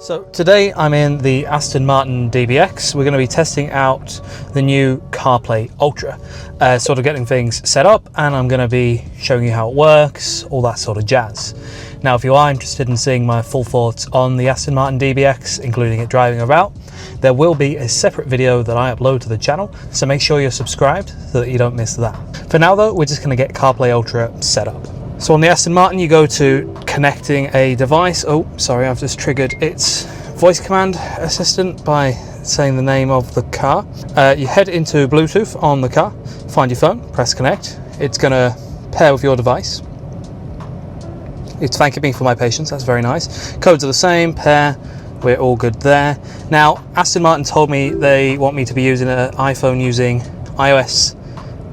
So today I'm in the Aston Martin DBX. We're going to be testing out the new CarPlay Ultra, sort of getting things set up, and I'm going to be showing you how it works, all that sort of jazz. Now, if you are interested in seeing my full thoughts on the Aston Martin DBX, including it driving about, there will be a separate video that I upload to the channel, so make sure you're subscribed so that you don't miss that. For now though, we're just going to get CarPlay Ultra set up. So on the Aston Martin, you go to connecting a device. Oh, sorry, I've just triggered its voice command assistant by saying the name of the car. You head into Bluetooth on the car, find your phone, press connect. It's going to pair with your device. It's thanking me for my patience, that's very nice. Codes are the same, pair, we're all good there. Now, Aston Martin told me they want me to be using an iPhone using iOS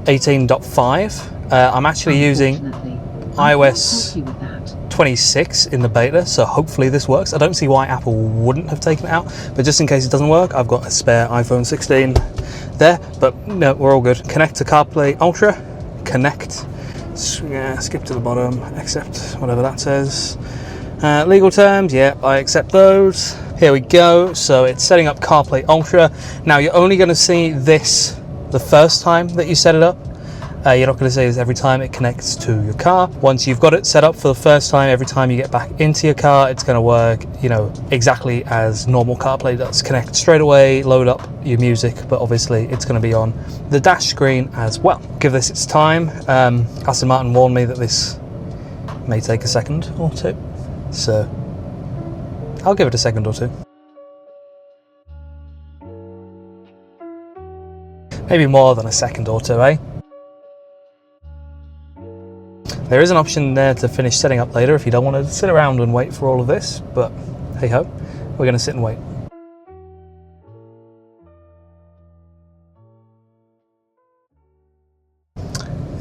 18.5. I'm actually using iOS 26 in the beta, so hopefully this works. I don't see why Apple wouldn't have taken it out, but just in case it doesn't work, I've got a spare iPhone 16 there, but no, we're all good. Connect to CarPlay Ultra, connect, skip to the bottom, accept whatever that says. Legal terms, yeah, I accept those. Here we go, so it's setting up CarPlay Ultra. Now you're only going to see this the first time that you set it up. You're not going to see this every time it connects to your car. Once you've got it set up for the first time, every time you get back into your car, it's going to work, you know, exactly as normal CarPlay does. Connect straight away, load up your music, but obviously it's going to be on the dash screen as well. Give this its time. Aston Martin warned me that this may take a second or two, so I'll give it a second or two. Maybe more than a second or two, eh? There is an option there to finish setting up later if you don't want to sit around and wait for all of this, but hey ho, we're going to sit and wait.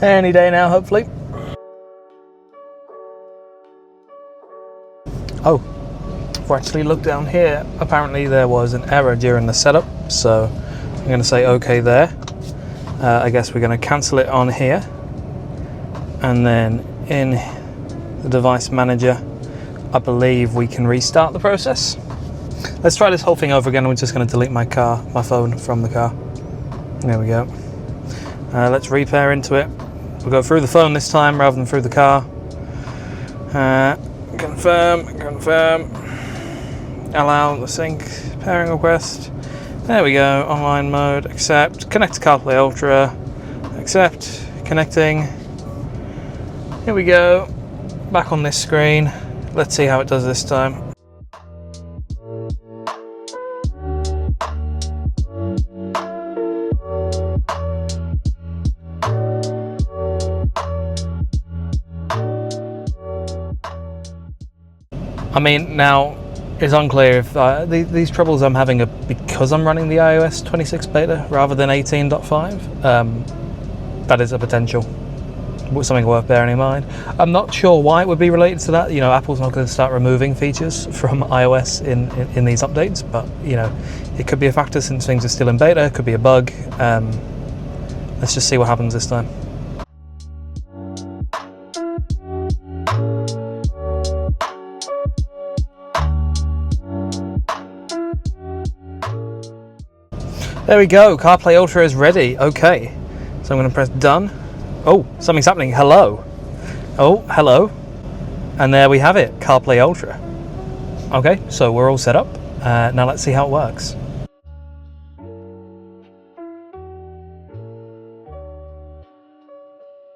Any day now, hopefully. Oh, if we actually look down here, apparently there was an error during the setup, so I'm going to say OK there. I guess we're going to cancel it on here. And then in the device manager, I believe we can restart the process. Let's try this whole thing over again. We're just going to delete my phone from the car. There we go. Let's repair into it. We'll go through the phone this time rather than through the car. Confirm. Allow the sync pairing request. There we go. Online mode. Accept. Connect to CarPlay Ultra. Accept. Connecting. Here we go, back on this screen. Let's see how it does this time. I mean, now it's unclear if these troubles I'm having are because I'm running the iOS 26 beta rather than 18.5. That is a potential. Something worth bearing in mind. I'm not sure why it would be related to that. You know, Apple's not going to start removing features from iOS in these updates, but you know, it could be a factor since things are still in beta. It could be a bug. Let's just see what happens this time. There we go. CarPlay Ultra is ready. Okay, so I'm going to press done. Oh, something's happening. Hello. Oh, hello. And there we have it, CarPlay Ultra. Okay, so we're all set up. Now let's see how it works.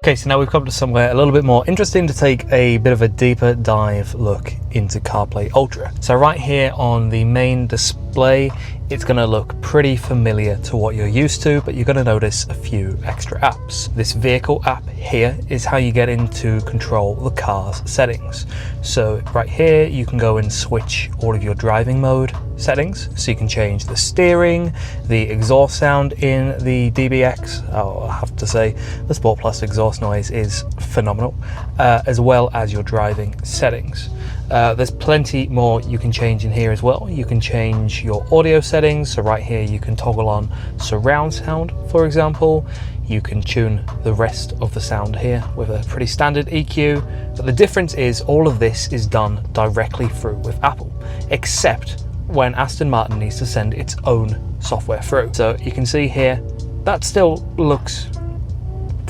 Okay, so now we've come to somewhere a little bit more interesting to take a bit of a deeper dive look into CarPlay Ultra. So right here on the main display, it's going to look pretty familiar to what you're used to, but you're going to notice a few extra apps. This vehicle app here is how you get into control the car's settings. So right here, you can go and switch all of your driving mode settings. So you can change the steering, the exhaust sound in the DBX. I'll have to say the Sport Plus exhaust noise is phenomenal, as well as your driving settings. There's plenty more you can change in here as well. You can change your audio settings. So right here you can toggle on surround sound, for example. You can tune the rest of the sound here with a pretty standard EQ. But the difference is all of this is done directly through with Apple, except when Aston Martin needs to send its own software through. So you can see here, that still looks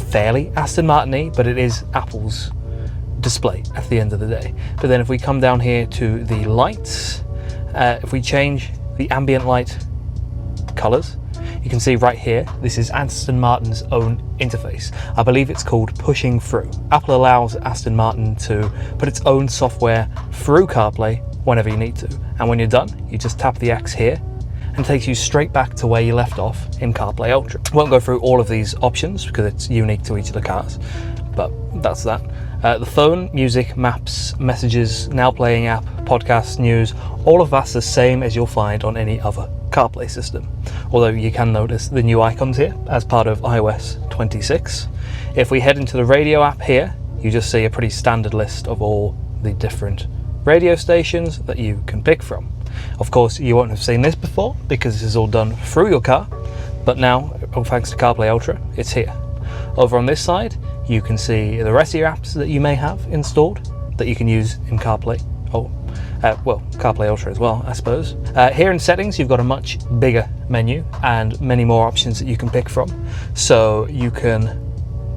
fairly Aston Martin-y, but it is Apple's display at the end of the day. But then if we come down here to the lights, if we change the ambient light colors, you can see right here, this is Aston Martin's own interface. I believe it's called Pushing Through. Apple allows Aston Martin to put its own software through CarPlay whenever you need to. And when you're done, you just tap the X here and it takes you straight back to where you left off in CarPlay Ultra. Won't go through all of these options because it's unique to each of the cars, but that's that. The phone, music, maps, messages, now playing app, podcasts, news, all of that's the same as you'll find on any other CarPlay system. Although you can notice the new icons here as part of iOS 26. If we head into the radio app here, you just see a pretty standard list of all the different radio stations that you can pick from. Of course, you won't have seen this before because this is all done through your car, but now, thanks to CarPlay Ultra, it's here. Over on this side, you can see the rest of your apps that you may have installed that you can use in CarPlay. Well, CarPlay Ultra as well, I suppose. Here in settings, you've got a much bigger menu and many more options that you can pick from. So you can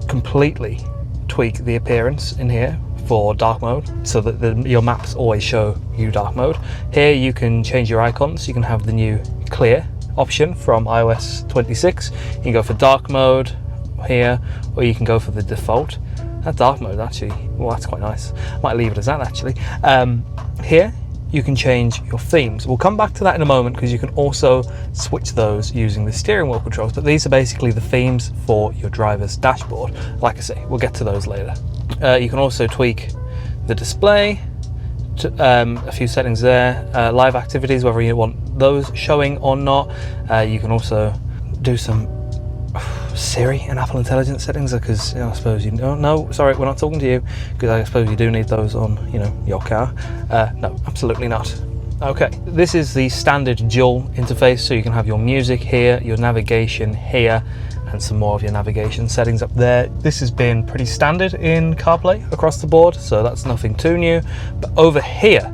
completely tweak the appearance in here for dark mode so that your maps always show you dark mode. Here you can change your icons. You can have the new clear option from iOS 26. You can go for dark mode here, or you can go for the default. That dark mode actually, well, that's quite nice. Might leave it as that actually. Here you can change your themes. We'll come back to that in a moment because you can also switch those using the steering wheel controls, but these are basically the themes for your driver's dashboard. Like I say, we'll get to those later. You can also tweak the display, a few settings there, live activities, whether you want those showing or not. You can also do some Siri and Apple Intelligence settings, because I suppose you don't. No, sorry, we're not talking to you, because I suppose you do need those on, your car. No, absolutely not. Okay, this is the standard dual interface, so you can have your music here, your navigation here, and some more of your navigation settings up there. This has been pretty standard in CarPlay across the board, so that's nothing too new. But over here,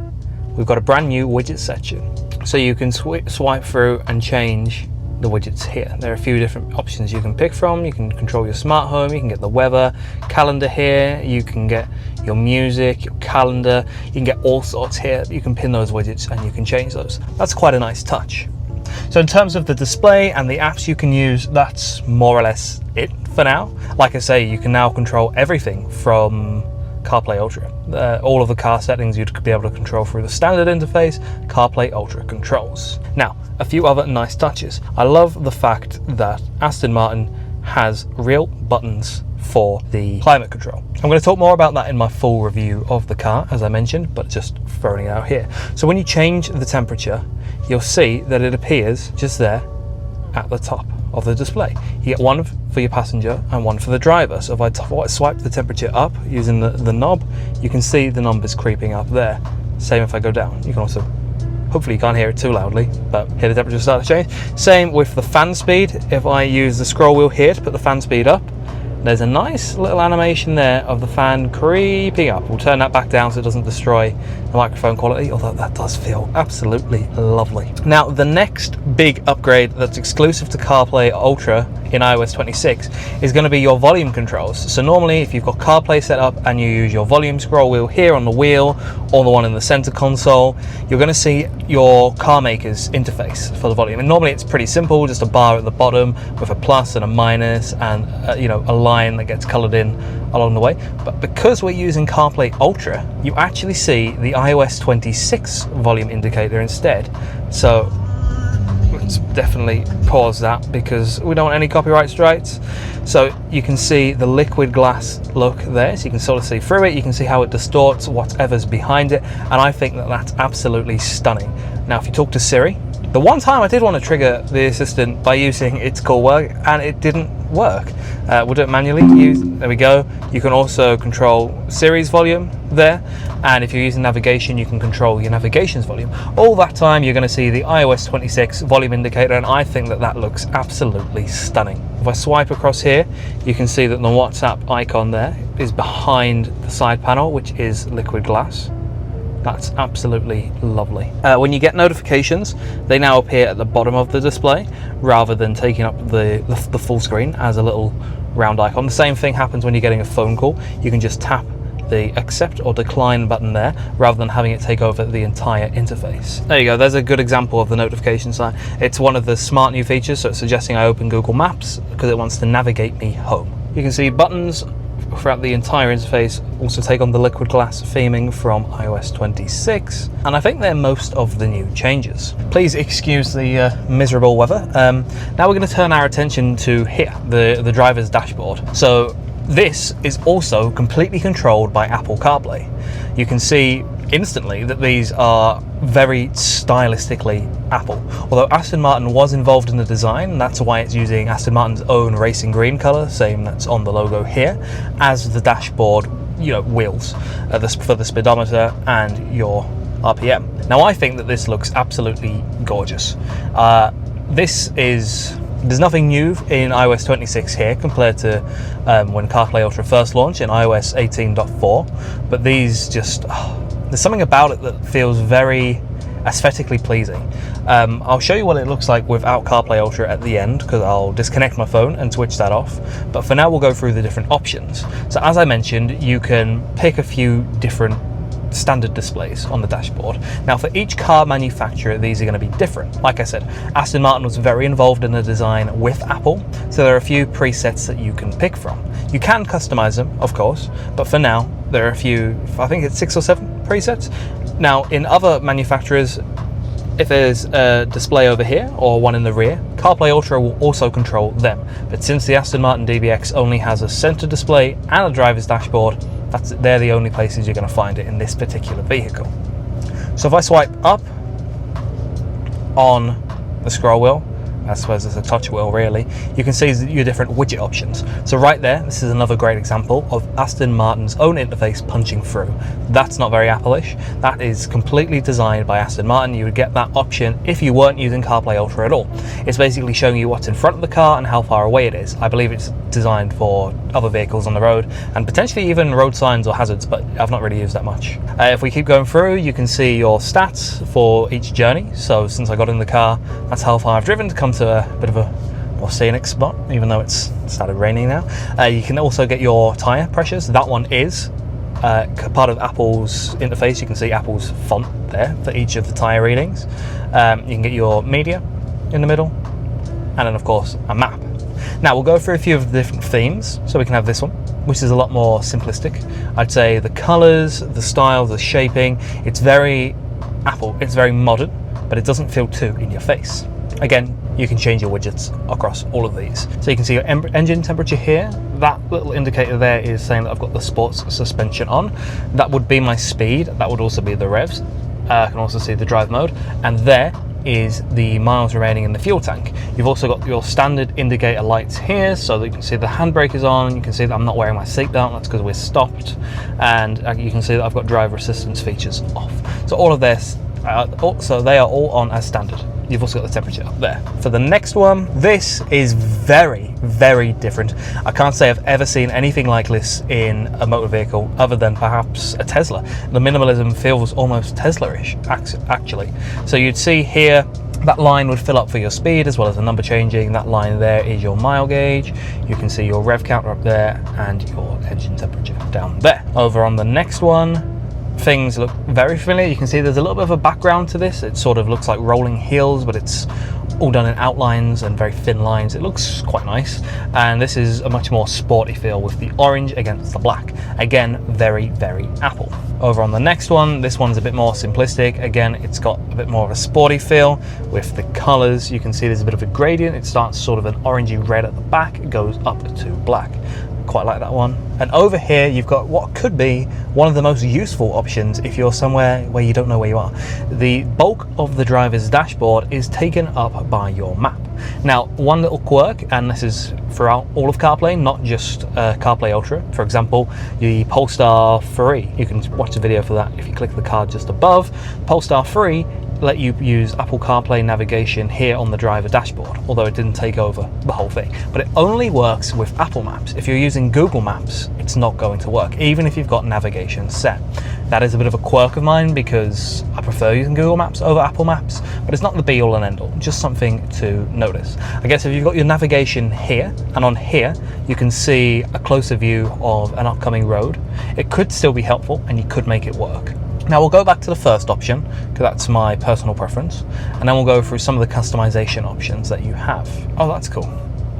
we've got a brand new widget section. So you can swipe through and change the widgets here. There are a few different options you can pick from. You can control your smart home, you can get the weather, calendar here, you can get your music, your calendar, you can get all sorts here. You can pin those widgets and you can change those. That's quite a nice touch. So in terms of the display and the apps you can use, that's more or less it for now. Like I say, you can now control everything from CarPlay Ultra. All of the car settings you'd be able to control through the standard interface, CarPlay Ultra controls. Now, a few other nice touches. I love the fact that Aston Martin has real buttons for the climate control. I'm going to talk more about that in my full review of the car, as I mentioned, but just throwing it out here. So when you change the temperature, you'll see that it appears just there at the top of the display. You get one for your passenger and one for the driver. So if I swipe the temperature up using the knob, you can see the numbers creeping up there. Same if I go down. You can also, hopefully you can't hear it too loudly, but hear the temperature start to change. Same with the fan speed. If I use the scroll wheel here to put the fan speed up, there's a nice little animation there of the fan creeping up. We'll turn that back down so it doesn't destroy the microphone quality, although that does feel absolutely lovely. Now, the next big upgrade that's exclusive to CarPlay Ultra in iOS 26 is going to be your volume controls. So normally if you've got CarPlay set up and you use your volume scroll wheel here on the wheel or the one in the center console, you're going to see your car maker's interface for the volume. And normally it's pretty simple, just a bar at the bottom with a plus and a minus and a line that gets colored in along the way. But because we're using CarPlay Ultra, you actually see the iOS 26 volume indicator instead. So let's definitely pause that because we don't want any copyright strikes. So you can see the liquid glass look there, so you can sort of see through it, you can see how it distorts whatever's behind it, and I think that that's absolutely stunning. Now if you talk to Siri, the one time I did want to trigger the assistant by using its call work and it didn't work. We'll do it manually. There we go. You can also control Siri's volume there, and if you're using navigation you can control your navigation's volume. All that time you're going to see the iOS 26 volume indicator, and I think that that looks absolutely stunning. If I swipe across here, you can see that the WhatsApp icon there is behind the side panel, which is liquid glass. That's absolutely lovely. When you get notifications, they now appear at the bottom of the display rather than taking up the full screen as a little round icon. The same thing happens when you're getting a phone call. You can just tap the accept or decline button there rather than having it take over the entire interface. There you go, there's a good example of the notification sign. It's one of the smart new features, so it's suggesting I open Google Maps because it wants to navigate me home. You can see buttons throughout the entire interface also take on the liquid glass theming from iOS 26, and I think they're most of the new changes. Please excuse the miserable weather. Now we're going to turn our attention to here, the driver's dashboard. So this is also completely controlled by Apple CarPlay. You can see instantly that these are very stylistically Apple. Although Aston Martin was involved in the design, that's why it's using Aston Martin's own racing green colour, same that's on the logo here, as the dashboard, wheels for the speedometer and your RPM. Now I think that this looks absolutely gorgeous. There's nothing new in iOS 26 here compared to when CarPlay Ultra first launched in iOS 18.4, but these there's something about it that feels very aesthetically pleasing. I'll show you what it looks like without CarPlay Ultra at the end, because I'll disconnect my phone and switch that off, but for now we'll go through the different options. So as I mentioned, you can pick a few different standard displays on the dashboard. Now for each car manufacturer, these are going to be different. Like I said, Aston Martin was very involved in the design with Apple, so there are a few presets that you can pick from. You can customize them, of course, but for now there are a few, I think it's 6 or 7 presets. Now in other manufacturers, if there's a display over here or one in the rear, CarPlay Ultra will also control them. But since the Aston Martin DBX only has a center display and a driver's dashboard, they're the only places you're going to find it in this particular vehicle. So if I swipe up on the scroll wheel, I suppose it's a touch wheel really, you can see your different widget options. So right there, this is another great example of Aston Martin's own interface punching through. That's not very Apple-ish. That is completely designed by Aston Martin. You would get that option if you weren't using CarPlay Ultra at all. It's basically showing you what's in front of the car and how far away it is. I believe it's designed for other vehicles on the road and potentially even road signs or hazards, but I've not really used that much. If we keep going through, you can see your stats for each journey. So since I got in the car, that's how far I've driven to come to a bit of a more scenic spot, even though it's started raining now. You can also get your tyre pressures. That one is part of Apple's interface. You can see Apple's font there for each of the tyre readings. You can get your media in the middle, and then of course a map. Now we'll go through a few of the different themes. So we can have this one, which is a lot more simplistic. I'd say the colours, the style, the shaping, it's very Apple, it's very modern, but it doesn't feel too in your face. Again, you can change your widgets across all of these. So you can see your engine temperature here. That little indicator there is saying that I've got the sports suspension on. That would be my speed. That would also be the revs. I can also see the drive mode. And there is the miles remaining in the fuel tank. You've also got your standard indicator lights here, so that you can see the handbrake is on. You can see that I'm not wearing my seatbelt. That's because we're stopped. And you can see that I've got driver assistance features off. So all of this, so they are all on as standard. You've also got the temperature up there. For the next one, this is very, very different. I can't say I've ever seen anything like this in a motor vehicle other than perhaps a Tesla. The minimalism feels almost Tesla-ish, actually. So you'd see here, that line would fill up for your speed as well as the number changing. That line there is your mile gauge. You can see your rev counter up there and your engine temperature down there. Over on the next one, things look very familiar. You can see there's a little bit of a background to this. It sort of looks like rolling hills, but it's all done in outlines and very thin lines. It looks quite nice, and this is a much more sporty feel with the orange against the black. Again, very, very Apple. Over on the next one, this one's a bit more simplistic. Again, it's got a bit more of a sporty feel with the colors. You can see there's a bit of a gradient. It starts sort of an orangey red at the back, it goes up to black. Quite like that one. And over here you've got what could be one of the most useful options if you're somewhere where you don't know where you are. The bulk of the driver's dashboard is taken up by your map. Now, one little quirk, and this is throughout all of CarPlay, not just CarPlay Ultra. For example, the Polestar 3, you can watch the video for that if you click the card just above. Polestar 3 let you use Apple CarPlay navigation here on the driver dashboard, although it didn't take over the whole thing. But it only works with Apple Maps. If you're using Google Maps, it's not going to work, even if you've got navigation set. That is a bit of a quirk of mine because I prefer using Google Maps over Apple Maps, but it's not the be all and end all, just something to notice. I guess if you've got your navigation here, and on here you can see a closer view of an upcoming road, it could still be helpful and you could make it work. Now we'll go back to the first option, because that's my personal preference, and then we'll go through some of the customization options that you have. Oh, that's cool.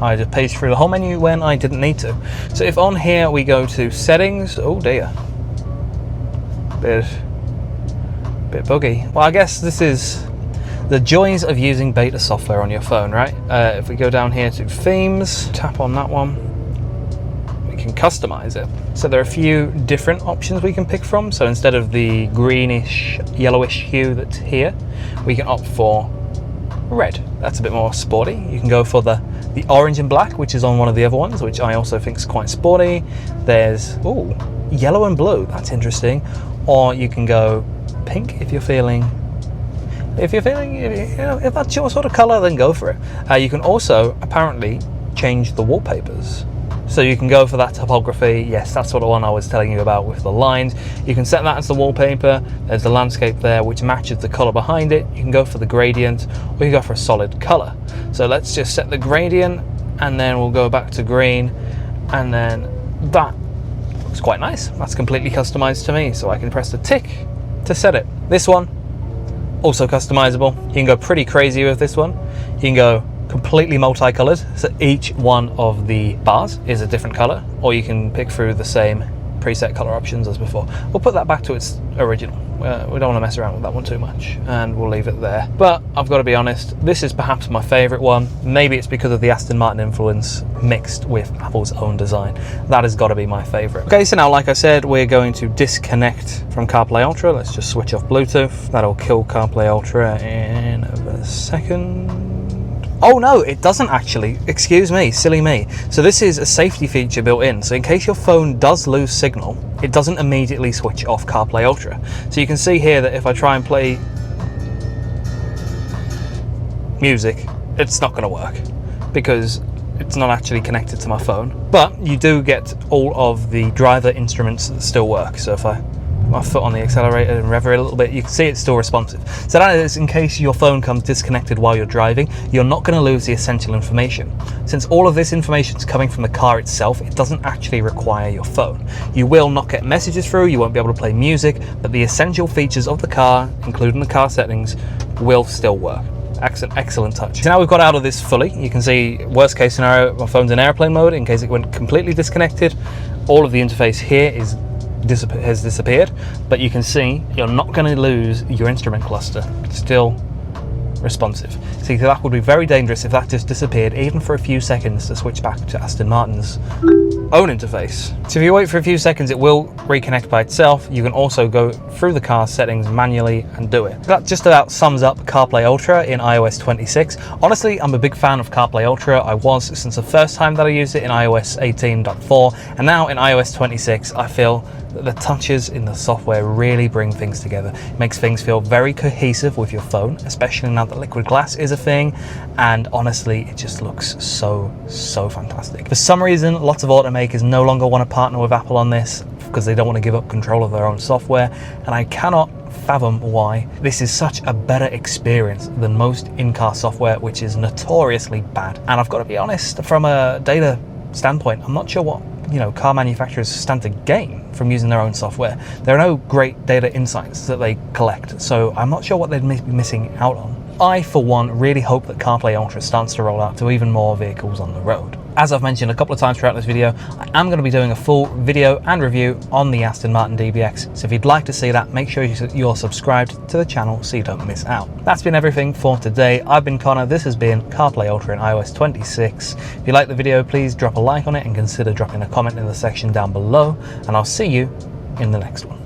I just paged through the whole menu when I didn't need to. So if on here we go to settings, oh dear. Bit buggy. Well, I guess this is the joys of using beta software on your phone, right? If we go down here to themes, tap on that one, we can customize it. So there are a few different options we can pick from. So instead of the greenish, yellowish hue that's here, we can opt for red. That's a bit more sporty. You can go for the orange and black, which is on one of the other ones, which I also think is quite sporty. There's, ooh, yellow and blue. That's interesting. Or you can go pink if you're feeling, if that's your sort of color, then go for it. You can also apparently change the wallpapers. So you can go for that typography. Yes, that's sort of one I was telling you about with the lines. You can set that as the wallpaper. There's the landscape there, which matches the color behind it. You can go for the gradient, or you can go for a solid color. So let's just set the gradient, and then we'll go back to green, and then that looks quite nice. That's completely customized to me, so I can press the tick to set it. This one, also customizable. You can go pretty crazy with this one. You can go completely multicolored, so each one of the bars is a different color, or you can pick through the same preset color options as before. We'll put that back to its original. We don't want to mess around with that one too much, and we'll leave it there. But I've got to be honest, this is perhaps my favorite one. Maybe it's because of the Aston Martin influence mixed with Apple's own design. That has got to be my favorite. Okay, so now, like I said, we're going to disconnect from CarPlay Ultra. Let's just switch off Bluetooth. That'll kill CarPlay Ultra in a second. Oh no, it doesn't actually. Excuse me, silly me. So this is a safety feature built in. So in case your phone does lose signal, it doesn't immediately switch off CarPlay Ultra. So you can see here that if I try and play music, it's not going to work because it's not actually connected to my phone. But you do get all of the driver instruments that still work. So if I put my foot on the accelerator and rev it a little bit, you can see it's still responsive. So that is in case your phone comes disconnected while you're driving, you're not going to lose the essential information. Since all of this information is coming from the car itself, it doesn't actually require your phone. You will not get messages through, you won't be able to play music, but the essential features of the car, including the car settings, will still work. Excellent touch. So now we've got out of this fully. You can see worst case scenario, my phone's in airplane mode in case it went completely disconnected. All of the interface here has disappeared, but you can see you're not going to lose your instrument cluster. It's still responsive. See, that would be very dangerous if that just disappeared, even for a few seconds, to switch back to Aston Martin's own interface. So if you wait for a few seconds, it will reconnect by itself. You can also go through the car settings manually and do it. That just about sums up CarPlay Ultra in iOS 26. Honestly, I'm a big fan of CarPlay Ultra. I was since the first time that I used it in iOS 18.4, and now in iOS 26, I feel that the touches in the software really bring things together. It makes things feel very cohesive with your phone, especially now that liquid glass is a thing, and honestly, it just looks so fantastic. For some reason, lots of automakers no longer want to partner with Apple on this because they don't want to give up control of their own software, and I cannot fathom why. This is such a better experience than most in-car software, which is notoriously bad. And I've got to be honest, from a data standpoint, I'm not sure what car manufacturers stand to gain from using their own software. There are no great data insights that they collect, so I'm not sure what they'd be missing out on. I, for one, really hope that CarPlay Ultra starts to roll out to even more vehicles on the road. As I've mentioned a couple of times throughout this video, I am going to be doing a full video and review on the Aston Martin DBX, so if you'd like to see that, make sure you're subscribed to the channel so you don't miss out. That's been everything for today. I've been Connor, this has been CarPlay Ultra in iOS 26. If you like the video, please drop a like on it and consider dropping a comment in the section down below, and I'll see you in the next one.